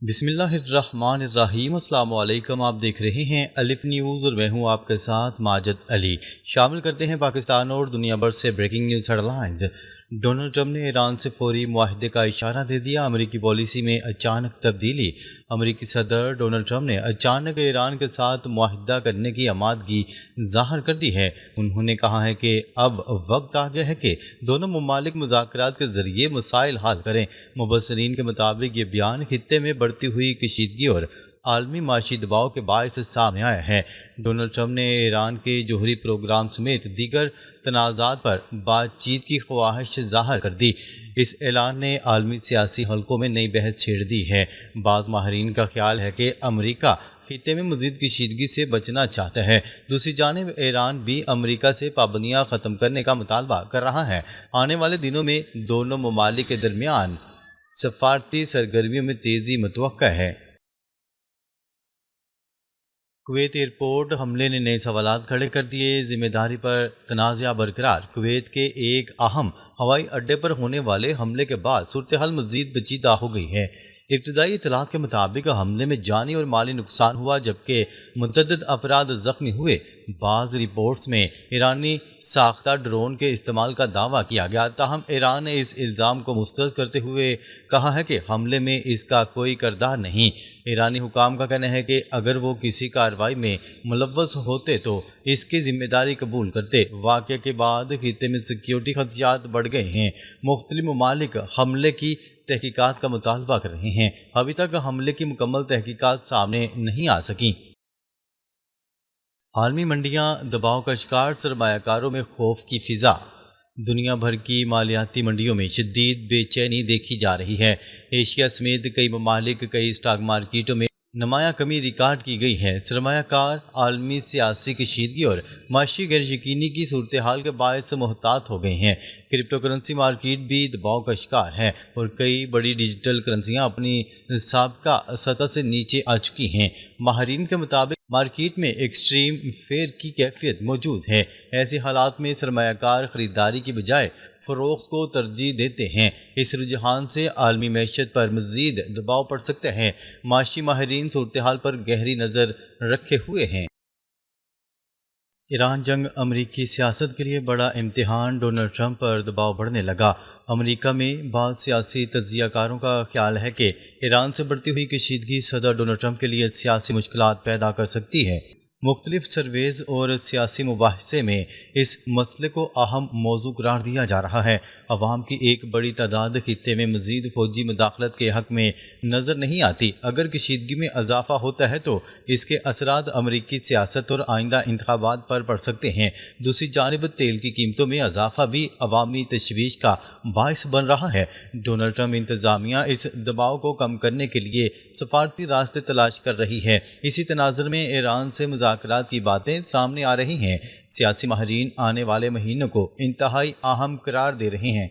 بسم اللہ الرحمن الرحیم۔ السلام علیکم، آپ دیکھ رہے ہیں الف نیوز اور میں ہوں آپ کے ساتھ ماجد علی۔ شامل کرتے ہیں پاکستان اور دنیا بھر سے breaking news headlines. Donald Trump نے ایران سے فوری معاہدے کا اشارہ دے دیا، امریکی پالیسی میں اچانک تبدیلی۔ امریکی صدر ڈونلڈ ٹرمپ نے اچانک ایران کے ساتھ معاہدہ کرنے کی آمادگی ظاہر کر دی ہے۔ انہوں نے کہا ہے کہ اب وقت آ گیا ہے کہ دونوں ممالک مذاکرات کے ذریعے مسائل حل کریں۔ مبصرین کے مطابق یہ بیان خطے میں بڑھتی ہوئی کشیدگی اور عالمی معاشی دباؤ کے باعث سامنے آیا ہے۔ ڈونلڈ ٹرمپ نے ایران کے جوہری پروگرام سمیت دیگر تنازعات پر بات چیت کی خواہش ظاہر کر دی۔ اس اعلان نے عالمی سیاسی حلقوں میں نئی بحث چھیڑ دی ہے۔ بعض ماہرین کا خیال ہے کہ امریکہ خطے میں مزید کشیدگی سے بچنا چاہتا ہے۔ دوسری جانب ایران بھی امریکہ سے پابندیاں ختم کرنے کا مطالبہ کر رہا ہے۔ آنے والے دنوں میں دونوں ممالک کے درمیان سفارتی سرگرمیوں میں تیزی متوقع ہے۔ کویت ایئرپورٹ حملے نے نئے سوالات کھڑے کر دیے، ذمہ داری پر تنازع برقرار۔ کویت کے ایک اہم ہوائی اڈے پر ہونے والے حملے کے بعد صورتحال مزید پیچیدہ ہو گئی ہے۔ ابتدائی اطلاعات کے مطابق حملے میں جانی اور مالی نقصان ہوا جبکہ متعدد افراد زخمی ہوئے۔ بعض رپورٹس میں ایرانی ساختہ ڈرون کے استعمال کا دعویٰ کیا گیا، تاہم ایران نے اس الزام کو مسترد کرتے ہوئے کہا ہے کہ حملے میں اس کا کوئی کردار نہیں۔ ایرانی حکام کا کہنا ہے کہ اگر وہ کسی کارروائی میں ملوث ہوتے تو اس کی ذمہ داری قبول کرتے۔ واقعے کے بعد خطے میں سیکیورٹی خدشات بڑھ گئے ہیں۔ مختلف ممالک حملے کی تحقیقات کا مطالبہ کر رہے ہیں۔ ابھی تک حملے کی مکمل تحقیقات سامنے نہیں آ سکیں۔ عالمی منڈیاں دباؤ کا شکار، سرمایہ کاروں میں خوف کی فضا۔ دنیا بھر کی مالیاتی منڈیوں میں شدید بے چینی دیکھی جا رہی ہے۔ ایشیا سمیت کئی ممالک کئی اسٹاک مارکیٹوں میں نمایاں کمی ریکارڈ کی گئی ہے۔ سرمایہ کار عالمی سیاسی کشیدگی اور معاشی غیر یقینی کی صورتحال کے باعث محتاط ہو گئے ہیں۔ کرپٹو کرنسی مارکیٹ بھی دباؤ کا شکار ہے اور کئی بڑی ڈیجیٹل کرنسیاں اپنی سابقہ سطح سے نیچے آ چکی ہیں۔ ماہرین کے مطابق مارکیٹ میں ایکسٹریم فیئر کی کیفیت موجود ہے۔ ایسے حالات میں سرمایہ کار خریداری کی بجائے فروخت کو ترجیح دیتے ہیں۔ اس رجحان سے عالمی معیشت پر مزید دباؤ پڑ سکتا ہے۔ معاشی ماہرین صورتحال پر گہری نظر رکھے ہوئے ہیں۔ ایران جنگ امریکی سیاست کے لیے بڑا امتحان، ڈونلڈ ٹرمپ پر دباؤ بڑھنے لگا۔ امریکہ میں بعض سیاسی تجزیہ کاروں کا خیال ہے کہ ایران سے بڑھتی ہوئی کشیدگی صدر ڈونلڈ ٹرمپ کے لیے سیاسی مشکلات پیدا کر سکتی ہے۔ مختلف سرویز اور سیاسی مباحثے میں اس مسئلے کو اہم موضوع قرار دیا جا رہا ہے۔ عوام کی ایک بڑی تعداد خطے میں مزید فوجی مداخلت کے حق میں نظر نہیں آتی۔ اگر کشیدگی میں اضافہ ہوتا ہے تو اس کے اثرات امریکی سیاست اور آئندہ انتخابات پر پڑ سکتے ہیں۔ دوسری جانب تیل کی قیمتوں میں اضافہ بھی عوامی تشویش کا باعث بن رہا ہے۔ ڈونلڈ ٹرمپ انتظامیہ اس دباؤ کو کم کرنے کے لیے سفارتی راستے تلاش کر رہی ہے۔ اسی تناظر میں ایران سے مذاکرات کی باتیں سامنے آ رہی ہیں۔ سیاسی ماہرین آنے والے مہینوں کو انتہائی اہم قرار دے رہے ہیں۔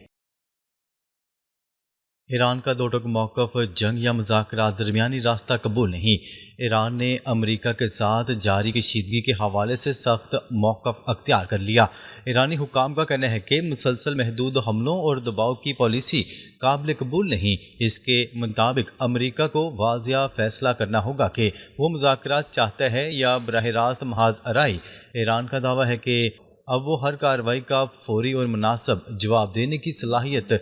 ایران کا دو ٹوک موقف، جنگ یا مذاکرات، درمیانی راستہ قبول نہیں۔ ایران نے امریکہ کے ساتھ جاری کشیدگی کے حوالے سے سخت موقف اختیار کر لیا۔ ایرانی حکام کا کہنا ہے کہ مسلسل محدود حملوں اور دباؤ کی پالیسی قابل قبول نہیں۔ اس کے مطابق امریکہ کو واضح فیصلہ کرنا ہوگا کہ وہ مذاکرات چاہتا ہے یا براہ راست محاذ آرائی۔ ایران کا دعویٰ ہے کہ اب وہ ہر کارروائی کا فوری اور مناسب جواب دینے کی صلاحیت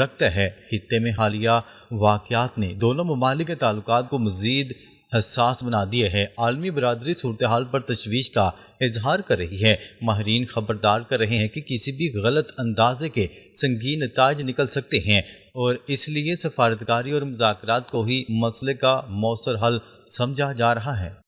رکھتا ہے۔ خطے میں حالیہ واقعات نے دونوں ممالک کے تعلقات کو مزید حساس بنا دیا ہے۔ عالمی برادری صورتحال پر تشویش کا اظہار کر رہی ہے۔ ماہرین خبردار کر رہے ہیں کہ کسی بھی غلط اندازے کے سنگین نتائج نکل سکتے ہیں اور اس لیے سفارتکاری اور مذاکرات کو ہی مسئلے کا مؤثر حل سمجھا جا رہا ہے۔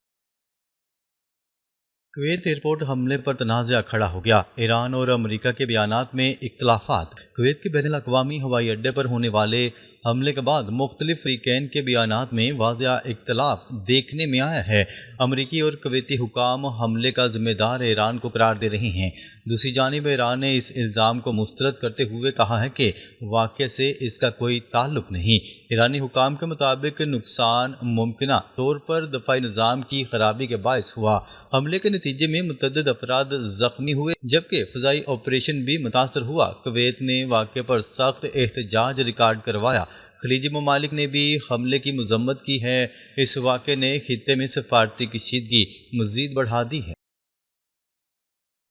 کویت ایئرپورٹ حملے پر تنازع کھڑا ہو گیا، ایران اور امریکہ کے بیانات میں اختلافات۔ کویت کے بین الاقوامی ہوائی اڈے پر ہونے والے حملے کے بعد مختلف فریقین کے بیانات میں واضح اختلاف دیکھنے میں آیا ہے۔ امریکی اور کویتی حکام حملے کا ذمہ دار ایران کو قرار دے رہے ہیں۔ دوسری جانب ایران نے اس الزام کو مسترد کرتے ہوئے کہا ہے کہ واقعے سے اس کا کوئی تعلق نہیں۔ ایرانی حکام کے مطابق نقصان ممکنہ طور پر دفاعی نظام کی خرابی کے باعث ہوا۔ حملے کے نتیجے میں متعدد افراد زخمی ہوئے جبکہ فضائی آپریشن بھی متاثر ہوا۔ کویت نے واقعے پر سخت احتجاج ریکارڈ کروایا۔ خلیجی ممالک نے بھی حملے کی مذمت کی ہے۔ اس واقعے نے خطے میں سفارتی کشیدگی مزید بڑھا دی ہے۔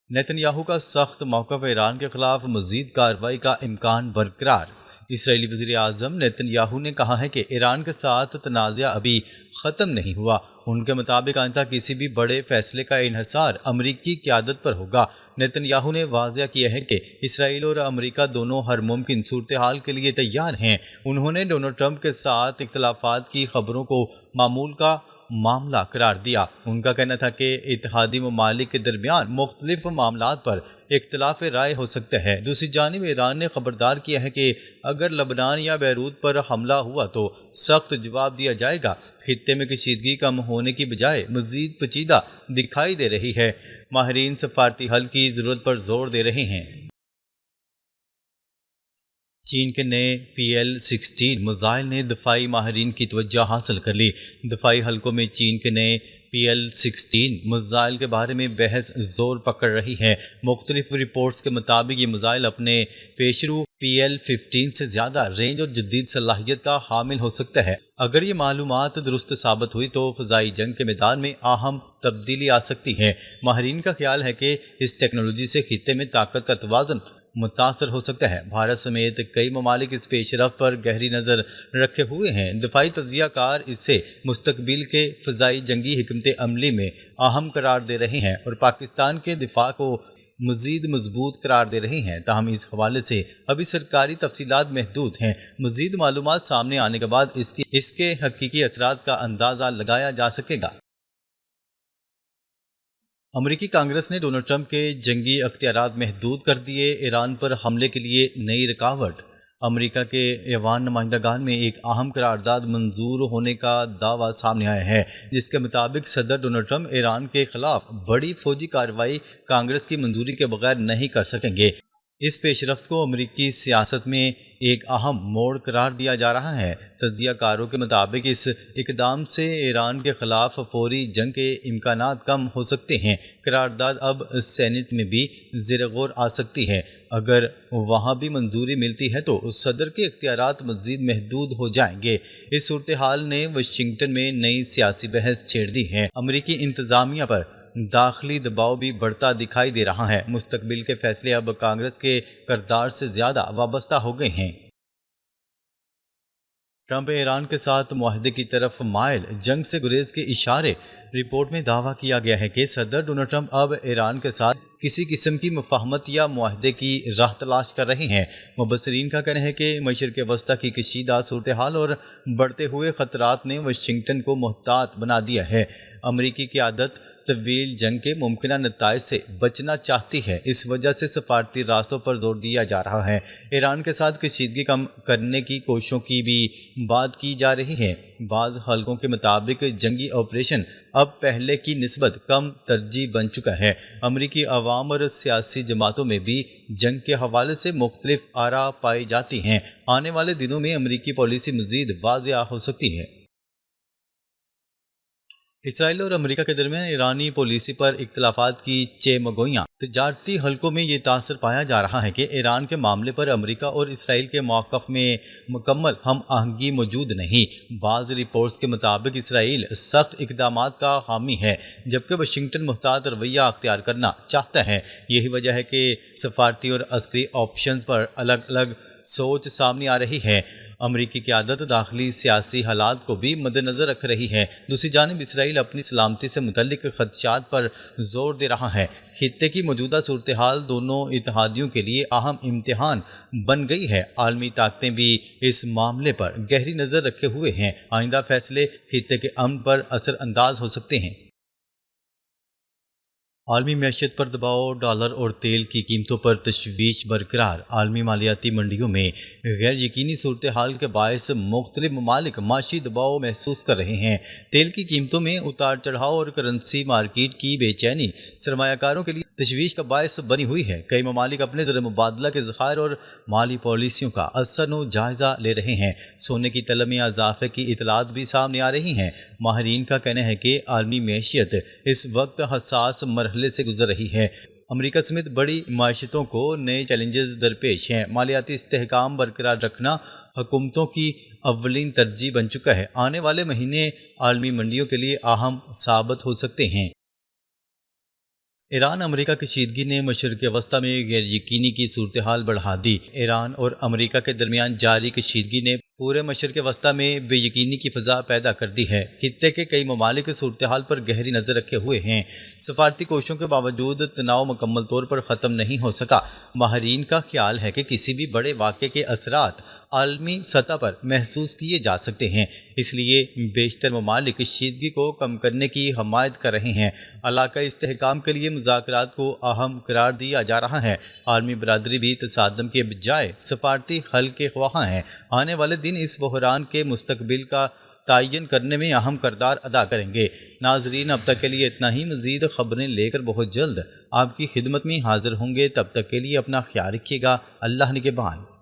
نیتن یاہو کا سخت موقف، ایران کے خلاف مزید کارروائی کا امکان برقرار۔ اسرائیلی وزیر اعظم نیتن یاہو نے کہا ہے کہ ایران کے ساتھ تنازع ابھی ختم نہیں ہوا۔ ان کے مطابق آئندہ کسی بھی بڑے فیصلے کا انحصار امریکی قیادت پر ہوگا۔ نیتن یاہو نے واضح کیا ہے کہ اسرائیل اور امریکہ دونوں ہر ممکن صورتحال کے لیے تیار ہیں۔ انہوں نے ڈونلڈ ٹرمپ کے ساتھ اختلافات کی خبروں کو معمول کا معاملہ قرار دیا۔ ان کا کہنا تھا کہ اتحادی ممالک کے درمیان مختلف معاملات پر اختلاف رائے ہو سکتا ہے۔ دوسری جانب ایران نے خبردار کیا ہے کہ اگر لبنان یا بیروت پر حملہ ہوا تو سخت جواب دیا جائے گا۔ خطے میں کشیدگی کم ہونے کی بجائے مزید پیچیدہ دکھائی دے رہی ہے۔ ماہرین سفارتی حل کی ضرورت پر زور دے رہے ہیں۔ چین کے نئے PL-16 میزائل نے دفاعی ماہرین کی توجہ حاصل کر لی۔ دفاعی حلقوں میں چین کے نئے PL-16 میزائل کے بارے میں بحث زور پکڑ رہی ہے۔ مختلف رپورٹس کے مطابق یہ میزائل اپنے پیشرو PL-15 سے زیادہ رینج اور جدید صلاحیت کا حامل ہو سکتا ہے۔ اگر یہ معلومات درست ثابت ہوئی تو فضائی جنگ کے میدان میں اہم تبدیلی آ سکتی ہے۔ ماہرین کا خیال ہے کہ اس ٹیکنالوجی سے خطے میں طاقت کا توازن متاثر ہو سکتا ہے۔ بھارت سمیت کئی ممالک اس پیش رفت پر گہری نظر رکھے ہوئے ہیں۔ دفاعی تجزیہ کار اسے مستقبل کے فضائی جنگی حکمت عملی میں اہم قرار دے رہے ہیں اور پاکستان کے دفاع کو مزید مضبوط قرار دے رہے ہیں۔ تاہم اس حوالے سے ابھی سرکاری تفصیلات محدود ہیں۔ مزید معلومات سامنے آنے کے بعد اس کے حقیقی اثرات کا اندازہ لگایا جا سکے گا۔ امریکی کانگریس نے ڈونلڈ ٹرمپ کے جنگی اختیارات محدود کر دیے۔ ایران پر حملے کے لیے نئی رکاوٹ۔ امریکہ کے ایوان نمائندگان میں ایک اہم قرارداد منظور ہونے کا دعویٰ سامنے آیا ہے، جس کے مطابق صدر ڈونلڈ ٹرمپ ایران کے خلاف بڑی فوجی کارروائی کانگریس کی منظوری کے بغیر نہیں کر سکیں گے۔ اس پیش رفت کو امریکی سیاست میں ایک اہم موڑ قرار دیا جا رہا ہے۔ تجزیہ کاروں کے مطابق اس اقدام سے ایران کے خلاف فوری جنگ کے امکانات کم ہو سکتے ہیں۔ قرارداد اب سینٹ میں بھی زیر غور آ سکتی ہے۔ اگر وہاں بھی منظوری ملتی ہے تو صدر کے اختیارات مزید محدود ہو جائیں گے۔ اس صورتحال نے واشنگٹن میں نئی سیاسی بحث چھیڑ دی ہے۔ امریکی انتظامیہ پر داخلی دباؤ بھی بڑھتا دکھائی دے رہا ہے۔ مستقبل کے فیصلے اب کانگریس کے کردار سے زیادہ وابستہ ہو گئے ہیں۔ ٹرمپ ایران کے ساتھ معاہدے کی طرف مائل، جنگ سے گریز کے اشارے۔ رپورٹ میں دعویٰ کیا گیا ہے کہ صدر ڈونلڈ ٹرمپ اب ایران کے ساتھ کسی قسم کی مفاہمت یا معاہدے کی راہ تلاش کر رہے ہیں۔ مبصرین کا کہنا ہے کہ مشرق وسطی کی کشیدہ صورتحال اور بڑھتے ہوئے خطرات نے واشنگٹن کو محتاط بنا دیا ہے۔ امریکی قیادت طویل جنگ کے ممکنہ نتائج سے بچنا چاہتی ہے۔ اس وجہ سے سفارتی راستوں پر زور دیا جا رہا ہے۔ ایران کے ساتھ کشیدگی کم کرنے کی کوششوں کی بھی بات کی جا رہی ہے۔ بعض حلقوں کے مطابق جنگی آپریشن اب پہلے کی نسبت کم ترجیح بن چکا ہے۔ امریکی عوام اور سیاسی جماعتوں میں بھی جنگ کے حوالے سے مختلف آراء پائی جاتی ہیں۔ آنے والے دنوں میں امریکی پالیسی مزید واضح ہو سکتی ہے۔ اسرائیل اور امریکہ کے درمیان ایرانی پالیسی پر اختلافات کی چیمگوئیاں۔ تجارتی حلقوں میں یہ تاثر پایا جا رہا ہے کہ ایران کے معاملے پر امریکہ اور اسرائیل کے موقف میں مکمل ہم آہنگی موجود نہیں۔ بعض رپورٹس کے مطابق اسرائیل سخت اقدامات کا حامی ہے، جبکہ واشنگٹن محتاط رویہ اختیار کرنا چاہتا ہے۔ یہی وجہ ہے کہ سفارتی اور عسکری آپشنز پر الگ الگ سوچ سامنے آ رہی ہے۔ امریکی قیادت داخلی سیاسی حالات کو بھی مد نظر رکھ رہی ہے۔ دوسری جانب اسرائیل اپنی سلامتی سے متعلق خدشات پر زور دے رہا ہے۔ خطے کی موجودہ صورتحال دونوں اتحادیوں کے لیے اہم امتحان بن گئی ہے۔ عالمی طاقتیں بھی اس معاملے پر گہری نظر رکھے ہوئے ہیں۔ آئندہ فیصلے خطے کے امن پر اثر انداز ہو سکتے ہیں۔ عالمی معیشت پر دباؤ، ڈالر اور تیل کی قیمتوں پر تشویش برقرار۔ عالمی مالیاتی منڈیوں میں غیر یقینی صورتحال کے باعث مختلف ممالک معاشی دباؤ محسوس کر رہے ہیں۔ تیل کی قیمتوں میں اتار چڑھاؤ اور کرنسی مارکیٹ کی بے چینی سرمایہ کاروں کے لیے تشویش کا باعث بنی ہوئی ہے۔ کئی ممالک اپنے زر مبادلہ کے ذخائر اور مالی پالیسیوں کا اثر و جائزہ لے رہے ہیں۔ سونے کی طلب میں اضافے کی اطلاعات بھی سامنے آ رہی ہیں۔ ماہرین کا کہنا ہے کہ عالمی معیشت اس وقت حساس مرحلے سے گزر رہی ہے۔ امریکہ سمیت بڑی معیشتوں کو نئے چیلنجز درپیش ہیں۔ مالیاتی استحکام برقرار رکھنا حکومتوں کی اولین ترجیح بن چکا ہے۔ آنے والے مہینے عالمی منڈیوں کے لیے اہم ثابت ہو سکتے ہیں۔ ایران امریکہ کشیدگی نے مشرق وسطی میں غیر یقینی کی صورتحال بڑھا دی۔ ایران اور امریکہ کے درمیان جاری کشیدگی نے پورے مشرق وسطی میں بے یقینی کی فضا پیدا کر دی ہے۔ خطے کے کئی ممالک صورتحال پر گہری نظر رکھے ہوئے ہیں۔ سفارتی کوششوں کے باوجود تناؤ مکمل طور پر ختم نہیں ہو سکا۔ ماہرین کا خیال ہے کہ کسی بھی بڑے واقعے کے اثرات عالمی سطح پر محسوس کیے جا سکتے ہیں، اس لیے بیشتر ممالک کشیدگی کو کم کرنے کی حمایت کر رہے ہیں۔ علاقائی استحکام کے لیے مذاکرات کو اہم قرار دیا جا رہا ہے۔ عالمی برادری بھی تصادم کے بجائے سفارتی حل کے خواہاں ہیں۔ آنے والے دن اس بحران کے مستقبل کا تعین کرنے میں اہم کردار ادا کریں گے۔ ناظرین، اب تک کے لیے اتنا ہی۔ مزید خبریں لے کر بہت جلد آپ کی خدمت میں حاضر ہوں گے۔ تب تک کے لیے اپنا خیال رکھیے گا۔ اللہ نگہبان۔